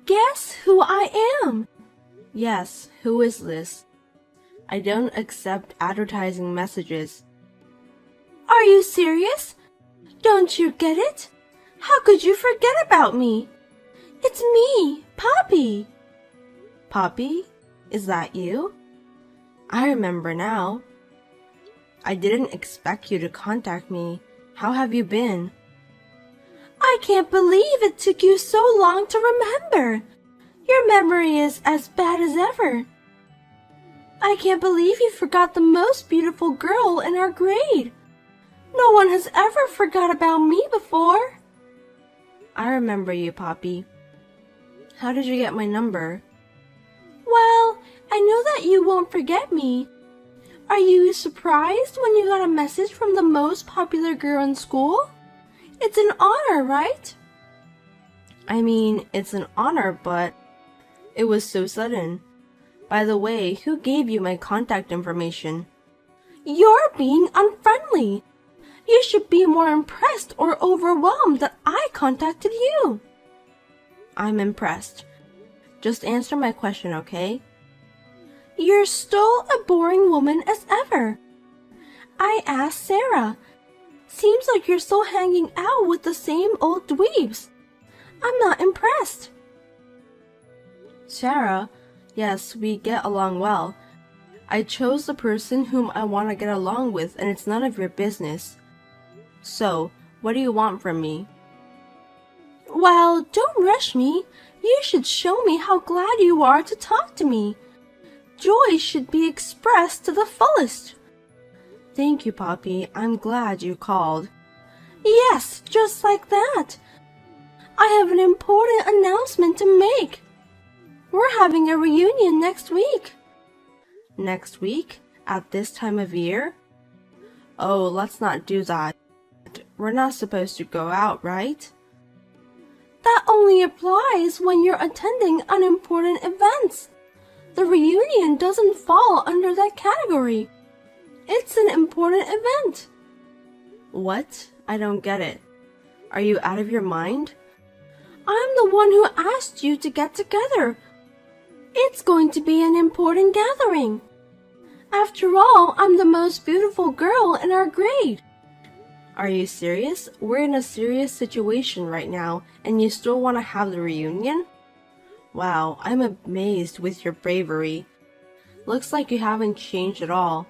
Guess who I am? Yes, who is this? I don't accept advertising messages. Are you serious? Don't you get it? How could you forget about me? It's me, Poppy. Poppy? Is that you? I remember now. I didn't expect you to contact me. How have you been? I can't believe it took you so long to remember. Your memory is as bad as ever. I can't believe you forgot the most beautiful girl in our grade. No one has ever forgot about me before. I remember you, Poppy. How did you get my number? Well, I know that you won't forget me. Are you surprised when you got a message from the most popular girl in school? It's an honor, right? I mean, it's an honor, but it was so sudden. By the way, who gave you my contact information? You're being unfriendly. You should be more impressed or overwhelmed that I contacted you. I'm impressed. Just answer my question, okay? You're still a boring woman as ever. I asked Sarah. Seems like you're still hanging out with the same old dweebs. I'm not impressed. Sarah, yes, we get along well. I chose the person whom I want to get along with, and it's none of your business. So, what do you want from me? Well, don't rush me. You should show me how glad you are to talk to me. Joy should be expressed to the fullest. Thank you, Poppy. I'm glad you called. Yes, just like that. I have an important announcement to make. We're having a reunion next week. Next week? At this time of year? Oh, let's not do that. We're not supposed to go out, right? That only applies when you're attending unimportant events. The reunion doesn't fall under that category. It's an important event. What? I don't get it. Are you out of your mind? I'm the one who asked you to get together. It's going to be an important gathering. After all, I'm the most beautiful girl in our grade. Are you serious? We're in a serious situation right now, and you still want to have the reunion? Wow, I'm amazed with your bravery. Looks like you haven't changed at all.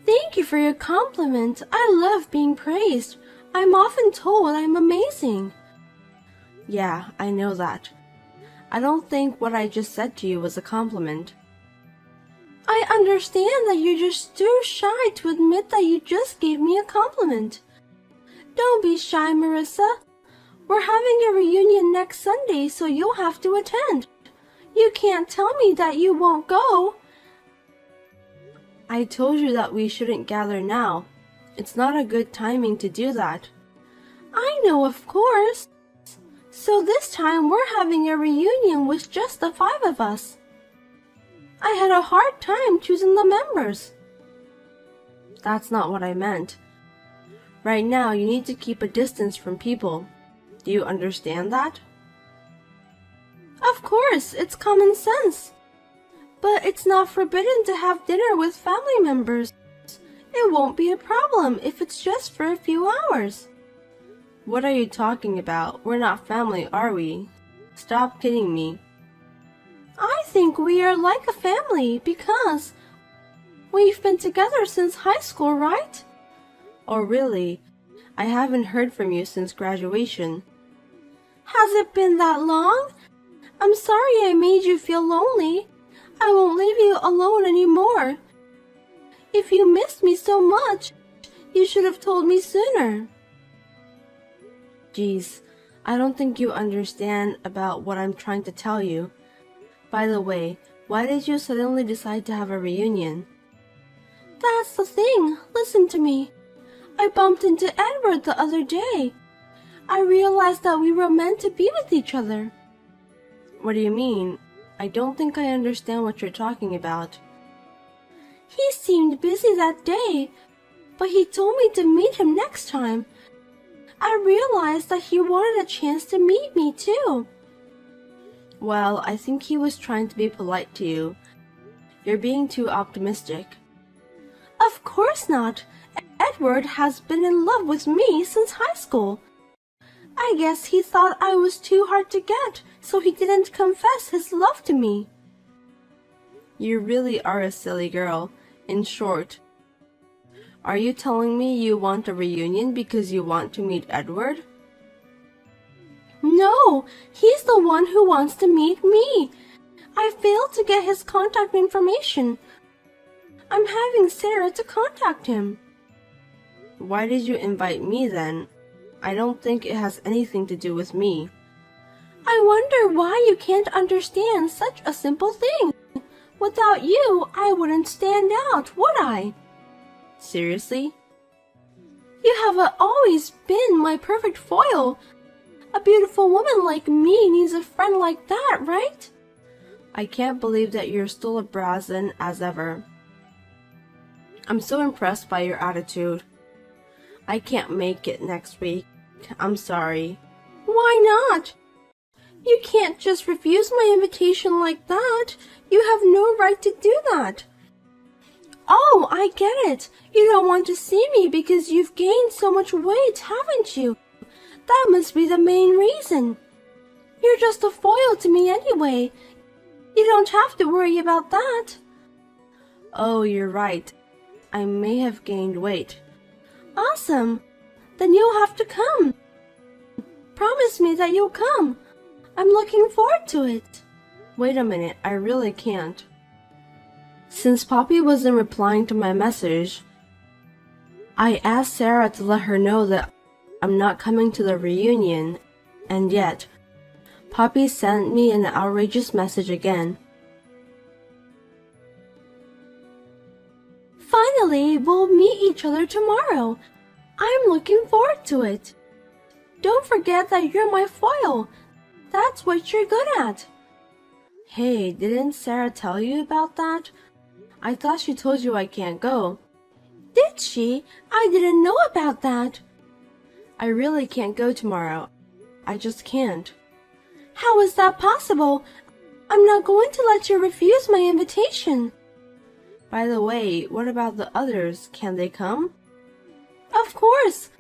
Thank you for your compliment. I love being praised. I'm often told I'm amazing. Yeah, I know that. I don't think what I just said to you was a compliment. I understand that you're just too shy to admit that you just gave me a compliment. Don't be shy, Marissa. We're having a reunion next Sunday, so you'll have to attend. You can't tell me that you won't go. I told you that we shouldn't gather now. It's not a good timing to do that. I know, of course. So this time we're having a reunion with just the 5 of us. I had a hard time choosing the members. That's not what I meant. Right now, you need to keep a distance from people. Do you understand that? Of course, it's common sense. But it's not forbidden to have dinner with family members. It won't be a problem if it's just for a few hours. What are you talking about? We're not family, are we? Stop kidding me. I think we are like a family because we've been together since high school, right? Oh, really? I haven't heard from you since graduation. Has it been that long? I'm sorry I made you feel lonely. I won't leave you alone anymore. If you missed me so much, you should have told me sooner. Geez, I don't think you understand about what I'm trying to tell you. By the way, why did you suddenly decide to have a reunion? That's the thing. Listen to me. I bumped into Edward the other day. I realized that we were meant to be with each other. What do you mean? I don't think I understand what you're talking about. He seemed busy that day, but he told me to meet him next time. I realized that he wanted a chance to meet me too. Well, I think he was trying to be polite to you. You're being too optimistic. Of course not. Edward has been in love with me since high school. I guess he thought I was too hard to get, so he didn't confess his love to me. You really are a silly girl. In short, are you telling me you want a reunion because you want to meet Edward? No, he's the one who wants to meet me. I failed to get his contact information. I'm having Sarah to contact him. Why did you invite me then? I don't think it has anything to do with me. I wonder why you can't understand such a simple thing. Without you, I wouldn't stand out, would I? Seriously? You have always been my perfect foil. A beautiful woman like me needs a friend like that, right? I can't believe that you're still a brazen as ever. I'm so impressed by your attitude. I can't make it next week. I'm sorry. Why not? You can't just refuse my invitation like that. You have no right to do that. Oh, I get it. You don't want to see me because you've gained so much weight, haven't you? That must be the main reason. You're just a foil to me anyway. You don't have to worry about that. Oh, you're right. I may have gained weight. Awesome. Then you'll have to come. Promise me that you'll come. I'm looking forward to it. Wait a minute, I really can't. Since Poppy wasn't replying to my message, I asked Sarah to let her know that I'm not coming to the reunion, and yet, Poppy sent me an outrageous message again. Finally, we'll meet each other tomorrow. I'm looking forward to it. Don't forget that you're my foil. That's what you're good at. Hey, didn't Sarah tell you about that? I thought she told you I can't go. Did she? I didn't know about that. I really can't go tomorrow. I just can't. How is that possible? I'm not going to let you refuse my invitation. By the way, what about the others? Can they come? Of course.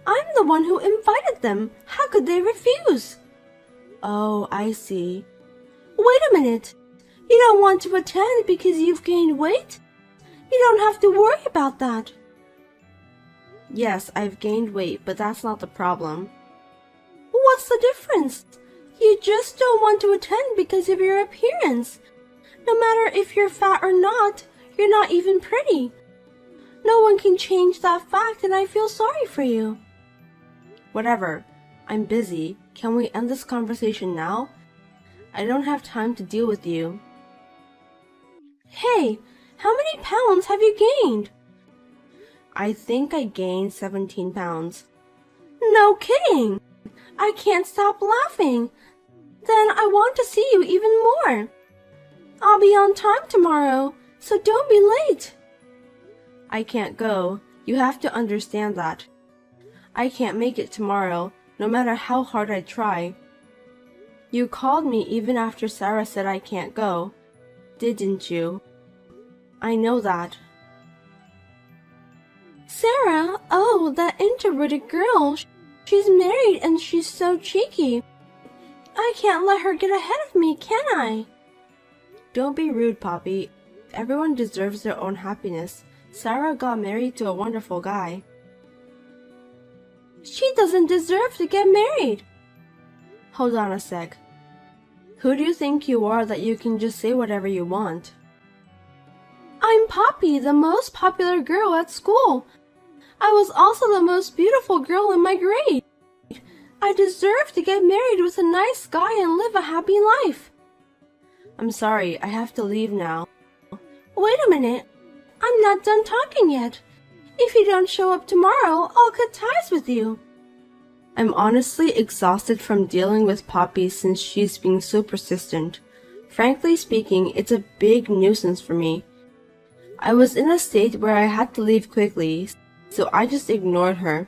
I'm the one who invited them. How could they refuse? Oh, I see. Wait a minute. You don't want to attend because you've gained weight? You don't have to worry about that. Yes, I've gained weight, but that's not the problem. What's the difference? You just don't want to attend because of your appearance. No matter if you're fat or not, you're not even pretty. No one can change that fact, and I feel sorry for you. Whatever. I'm busy. Can we end this conversation now? I don't have time to deal with you. Hey, how many pounds have you gained? I think I gained 17 pounds. No kidding! I can't stop laughing. Then I want to see you even more. I'll be on time tomorrow, so don't be late. I can't go. You have to understand that. I can't make it tomorrow, no matter how hard I try. You called me even after Sarah said I can't go, didn't you? I know that. Sarah? Oh, that introverted girl. She's married and she's so cheeky. I can't let her get ahead of me, can I? Don't be rude, Poppy. Everyone deserves their own happiness. Sarah got married to a wonderful guy. She doesn't deserve to get married. Hold on a sec. Who do you think you are that you can just say whatever you want? I'm Poppy, the most popular girl at school. I was also the most beautiful girl in my grade. I deserve to get married with a nice guy and live a happy life. I'm sorry, I have to leave now. Wait a minute. I'm not done talking yet. If you don't show up tomorrow, I'll cut ties with you. I'm honestly exhausted from dealing with Poppy since she's being so persistent. Frankly speaking, it's a big nuisance for me. I was in a state where I had to leave quickly, so I just ignored her.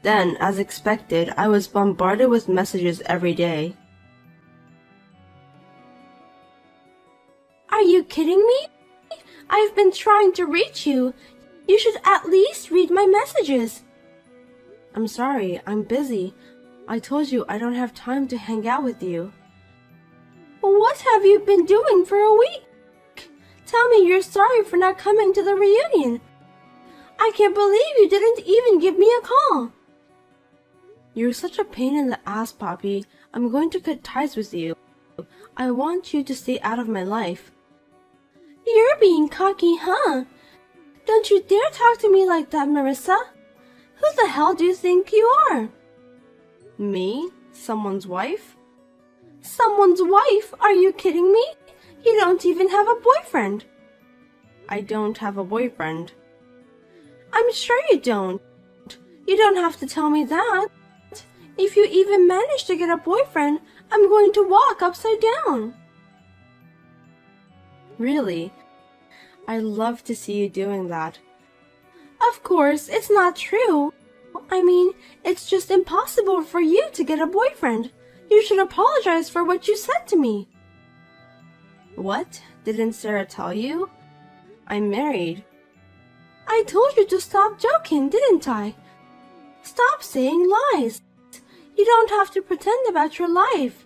Then, as expected, I was bombarded with messages every day. Are you kidding me? I've been trying to reach you. You should at least read my messages. I'm sorry, I'm busy. I told you I don't have time to hang out with you. What have you been doing for a week? Tell me you're sorry for not coming to the reunion. I can't believe you didn't even give me a call. You're such a pain in the ass, Poppy. I'm going to cut ties with you. I want you to stay out of my life. You're being cocky, huh? Don't you dare talk to me like that, Marissa. Who the hell do you think you are? Me? Someone's wife? Someone's wife? Are you kidding me? You don't even have a boyfriend. I don't have a boyfriend. I'm sure you don't. You don't have to tell me that. If you even manage to get a boyfriend, I'm going to walk upside down. Really? I'd love to see you doing that. Of course, it's not true. I mean, it's just impossible for you to get a boyfriend. You should apologize for what you said to me. What? Didn't Sarah tell you? I'm married. I told you to stop joking, didn't I? Stop saying lies. You don't have to pretend about your life.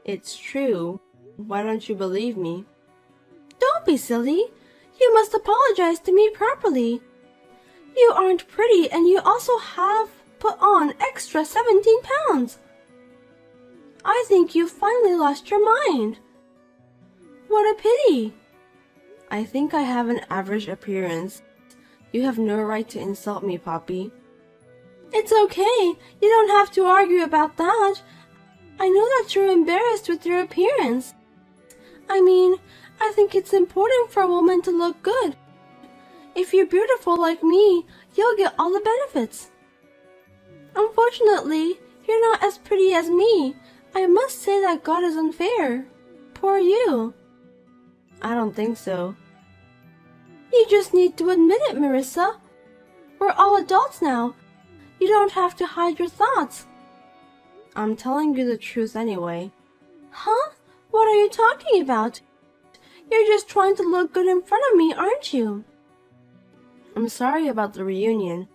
It's true. Why don't you believe me? Don't be silly. You must apologize to me properly. You aren't pretty and you also have put on extra 17 pounds. I think you finally lost your mind. What a pity. I think I have an average appearance. You have no right to insult me, Poppy. It's okay. You don't have to argue about that. I know that you're embarrassed with your appearance. I mean, I think it's important for a woman to look good. If you're beautiful like me, you'll get all the benefits. Unfortunately, you're not as pretty as me. I must say that God is unfair. Poor you. I don't think so. You just need to admit it, Marissa. We're all adults now. You don't have to hide your thoughts. I'm telling you the truth anyway. Huh? What are you talking about? You're just trying to look good in front of me, aren't you? I'm sorry about the reunion.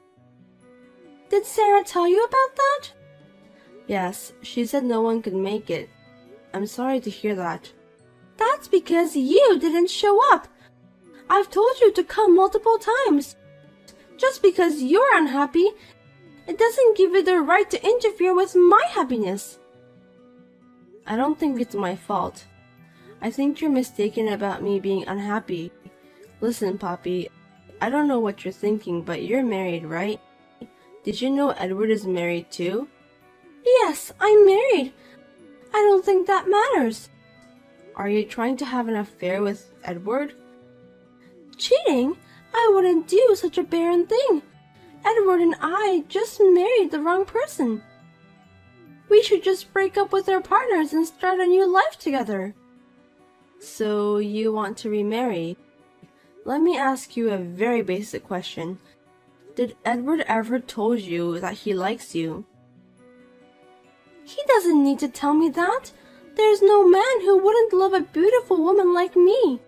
Did Sarah tell you about that? Yes, she said no one could make it. I'm sorry to hear that. That's because you didn't show up. I've told you to come multiple times. Just because you're unhappy, it doesn't give you the right to interfere with my happiness. I don't think it's my fault. I think you're mistaken about me being unhappy. Listen, Poppy, I don't know what you're thinking, but you're married, right? Did you know Edward is married too? Yes, I'm married. I don't think that matters. Are you trying to have an affair with Edward? Cheating? I wouldn't do such a barren thing. Edward and I just married the wrong person. We should just break up with our partners and start a new life together. So you want to remarry? Let me ask you a very basic question. Did Edward ever told you that he likes you? He doesn't need to tell me that. There's no man who wouldn't love a beautiful woman like me.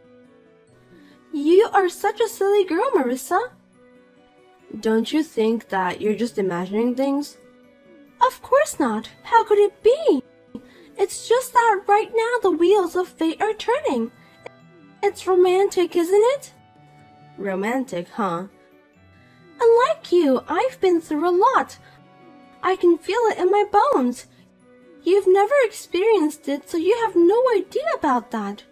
You are such a silly girl, Marissa. Don't you think that you're just imagining things? Of course not. How could it be? It's just that right now the wheels of fate are turning. It's romantic, isn't it? Romantic, huh? Unlike you, I've been through a lot. I can feel it in my bones. You've never experienced it, so you have no idea about that.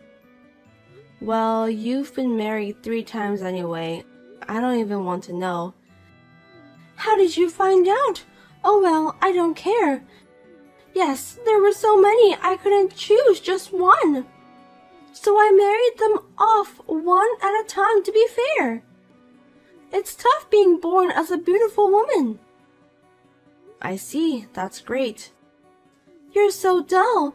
Well, you've been married 3 times anyway. I don't even want to know. How did you find out? Oh well, I don't care. Yes, there were so many I couldn't choose just one. So I married them off one at a time to be fair. It's tough being born as a beautiful woman. I see, that's great. You're so dull.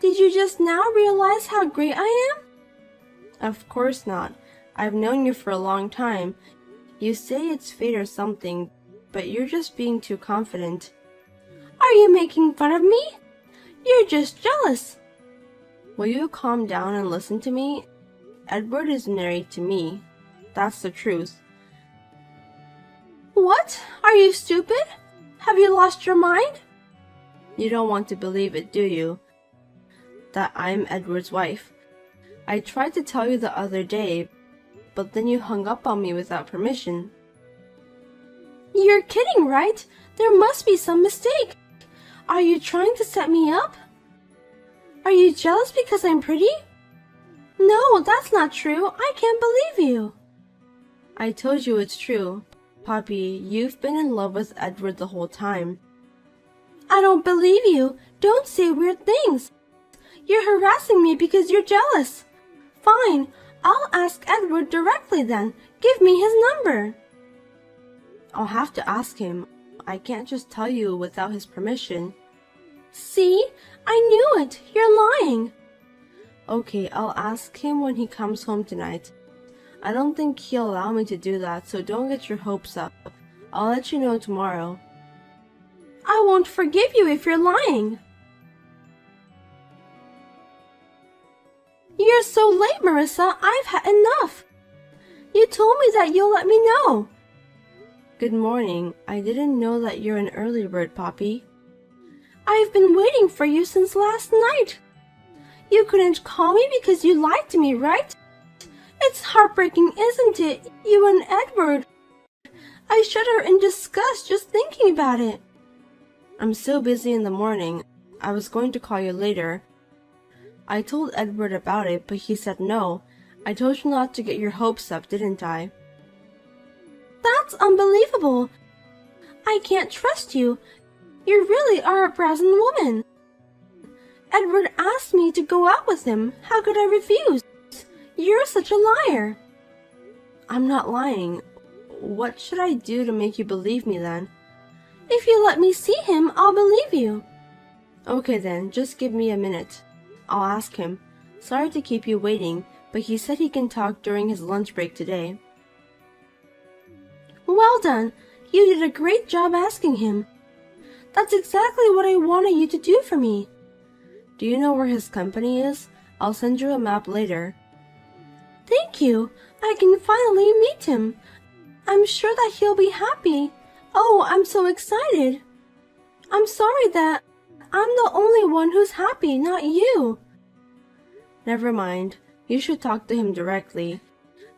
Did you just now realize how great I am? Of course not. I've known you for a long time. You say it's fate or something, but you're just being too confident. Are you making fun of me? You're just jealous. Will you calm down and listen to me? Edward is married to me. That's the truth. What? Are you stupid? Have you lost your mind? You don't want to believe it, do you? That I'm Edward's wife. I tried to tell you the other day, but then you hung up on me without permission. You're kidding, right? There must be some mistake. Are you trying to set me up? Are you jealous because I'm pretty? No, that's not true. I can't believe you. I told you it's true. Poppy, you've been in love with Edward the whole time. I don't believe you. Don't say weird things. You're harassing me because you're jealous. Fine, I'll ask Edward directly then. Give me his number. I'll have to ask him. I can't just tell you without his permission. See? I knew it. You're lying. Okay, I'll ask him when he comes home tonight. I don't think he'll allow me to do that, so don't get your hopes up. I'll let you know tomorrow. I won't forgive you if you're lying. You're so late, Marissa. I've had enough. You told me that you'll let me know. Good morning. I didn't know that you're an early bird, Poppy. I've been waiting for you since last night. You couldn't call me because you lied to me, right? It's heartbreaking, isn't it? You and Edward. I shudder in disgust just thinking about it. I'm so busy in the morning. I was going to call you later. I told Edward about it, but he said no. I told you not to get your hopes up, didn't I? That's unbelievable. I can't trust you. You really are a brazen woman. Edward asked me to go out with him. How could I refuse? You're such a liar. I'm not lying. What should I do to make you believe me then? If you let me see him, I'll believe you. Okay then, just give me a minute. I'll ask him. Sorry to keep you waiting, but he said he can talk during his lunch break today. Well done. You did a great job asking him. That's exactly what I wanted you to do for me. Do you know where his company is? I'll send you a map later. Thank you. I can finally meet him. I'm sure that he'll be happy. Oh, I'm so excited. I'm sorry that I'm the only one who's happy, not you. Never mind. You should talk to him directly.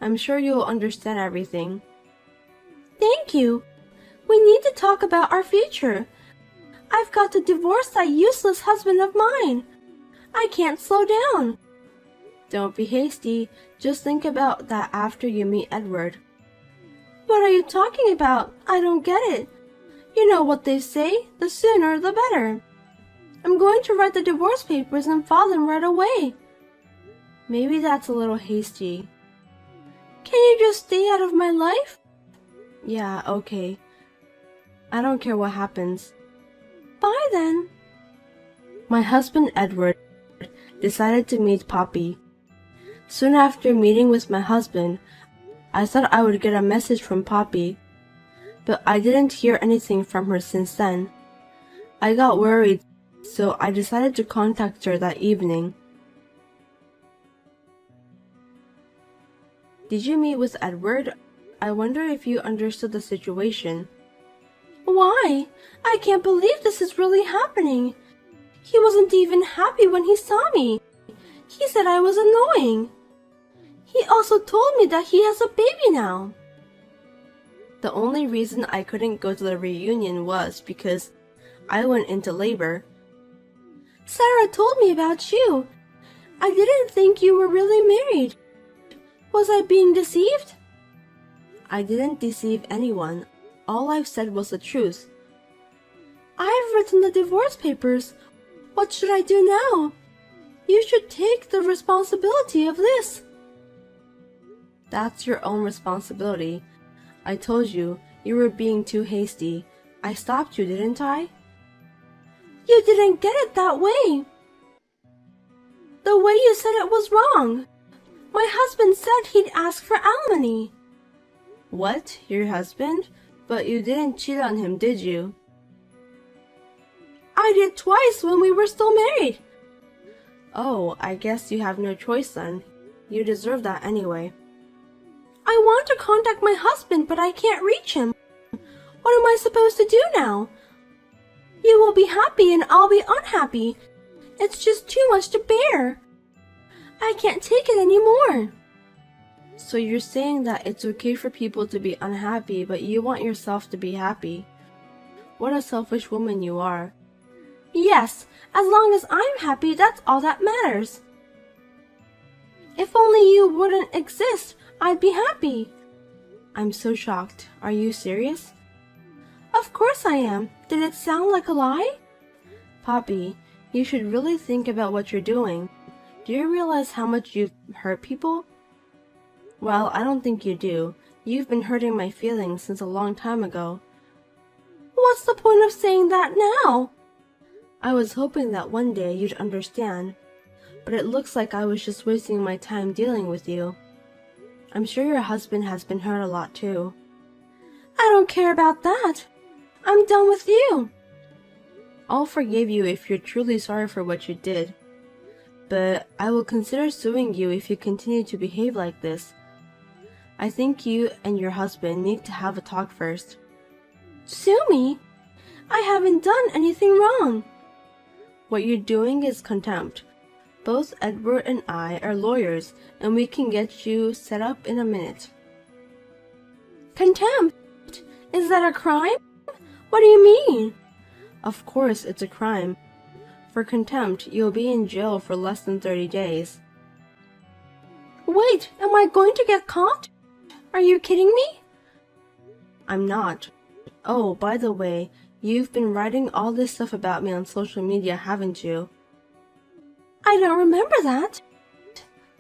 I'm sure you'll understand everything. Thank you. We need to talk about our future. I've got to divorce that useless husband of mine. I can't slow down. Don't be hasty. Just think about that after you meet Edward. What are you talking about? I don't get it. You know what they say, the sooner the better. I'm going to write the divorce papers and file them right away. Maybe that's a little hasty. Can you just stay out of my life? Yeah, okay. I don't care what happens. Bye then. My husband Edward decided to meet Poppy. Soon after meeting with my husband, I thought I would get a message from Poppy, but I didn't hear anything from her since then. I got worried, so I decided to contact her that evening. Did you meet with Edward? I wonder if you understood the situation. Why? I can't believe this is really happening. He wasn't even happy when he saw me. He said I was annoying. He also told me that he has a baby now. The only reason I couldn't go to the reunion was because I went into labor. Sarah told me about you. I didn't think you were really married. Was I being deceived? I didn't deceive anyone. All I've said was the truth. I've written the divorce papers. What should I do now? You should take the responsibility of this. That's your own responsibility. I told you, you were being too hasty. I stopped you, didn't I? You didn't get it that way. The way you said it was wrong. My husband said he'd ask for alimony. What? Your husband? But you didn't cheat on him, did you? I did twice when we were still married. Oh, I guess you have no choice then. You deserve that anyway. I want to contact my husband, but I can't reach him. What am I supposed to do now? You will be happy and I'll be unhappy. It's just too much to bear. I can't take it anymore. So you're saying that it's okay for people to be unhappy, but you want yourself to be happy. What a selfish woman you are. Yes, as long as I'm happy, that's all that matters. If only you wouldn't exist, I'd be happy. I'm so shocked. Are you serious? Of course I am. Did it sound like a lie? Poppy, you should really think about what you're doing. Do you realize how much you've hurt people? Well, I don't think you do. You've been hurting my feelings since a long time ago. What's the point of saying that now? I was hoping that one day you'd understand, but it looks like I was just wasting my time dealing with you. I'm sure your husband has been hurt a lot too. I don't care about that. I'm done with you. I'll forgive you if you're truly sorry for what you did, but I will consider suing you if you continue to behave like this. I think you and your husband need to have a talk first. Sue me? I haven't done anything wrong. What you're doing is contempt. Both Edward and I are lawyers, and we can get you set up in a minute. Contempt? Is that a crime? What do you mean? Of course it's a crime. For contempt, you'll be in jail for less than 30 days. Wait, am I going to get caught? Are you kidding me? I'm not. Oh, by the way, you've been writing all this stuff about me on social media, haven't you? I don't remember that.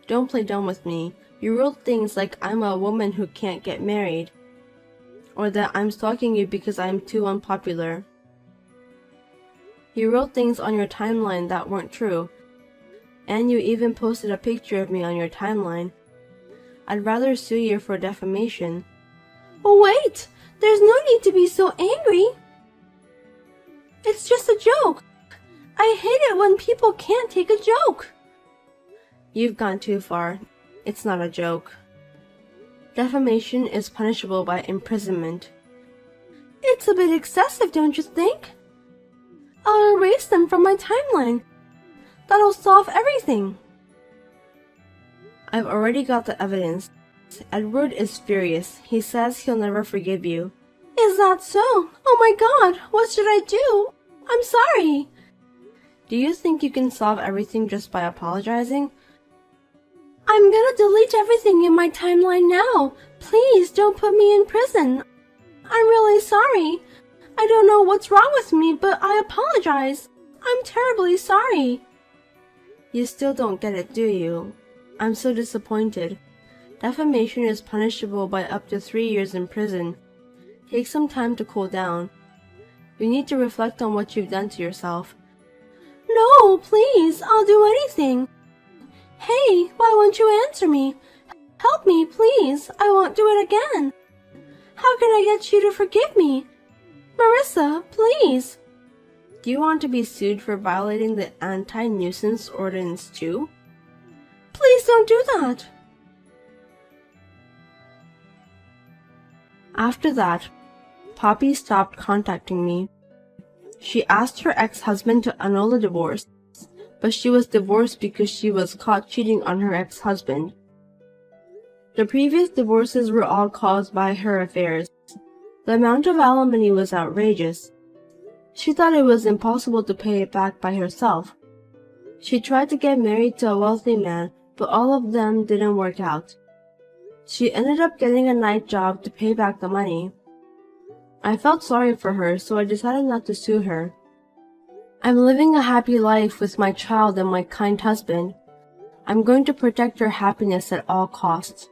Don't play dumb with me. You wrote things like I'm a woman who can't get married, or that I'm stalking you because I'm too unpopular. You wrote things on your timeline that weren't true, and you even posted a picture of me on your timeline. I'd rather sue you for defamation. Wait, there's no need to be so angry. It's just a joke. I hate it when people can't take a joke. You've gone too far. It's not a joke. Defamation is punishable by imprisonment. It's a bit excessive, don't you think? I'll erase them from my timeline. That'll solve everything. I've already got the evidence. Edward is furious. He says he'll never forgive you. Is that so? Oh my god, what should I do? I'm sorry. Do you think you can solve everything just by apologizing? I'm gonna delete everything in my timeline now. Please don't put me in prison. I'm really sorry. I don't know what's wrong with me, but I apologize. I'm terribly sorry. You still don't get it, do you? I'm so disappointed. Defamation is punishable by up to 3 years in prison. Take some time to cool down. You need to reflect on what you've done to yourself. No, please, I'll do anything. Hey, why won't you answer me? Help me, please. I won't do it again. How can I get you to forgive me? Marissa, please. Do you want to be sued for violating the anti-nuisance ordinance too? Please don't do that. After that, Poppy stopped contacting me. She asked her ex-husband to annul the divorce, but she was divorced because she was caught cheating on her ex-husband. The previous divorces were all caused by her affairs. The amount of alimony was outrageous. She thought it was impossible to pay it back by herself. She tried to get married to a wealthy man, but all of them didn't work out. She ended up getting a night job to pay back the money. I felt sorry for her, so I decided not to sue her. I'm living a happy life with my child and my kind husband. I'm going to protect her happiness at all costs.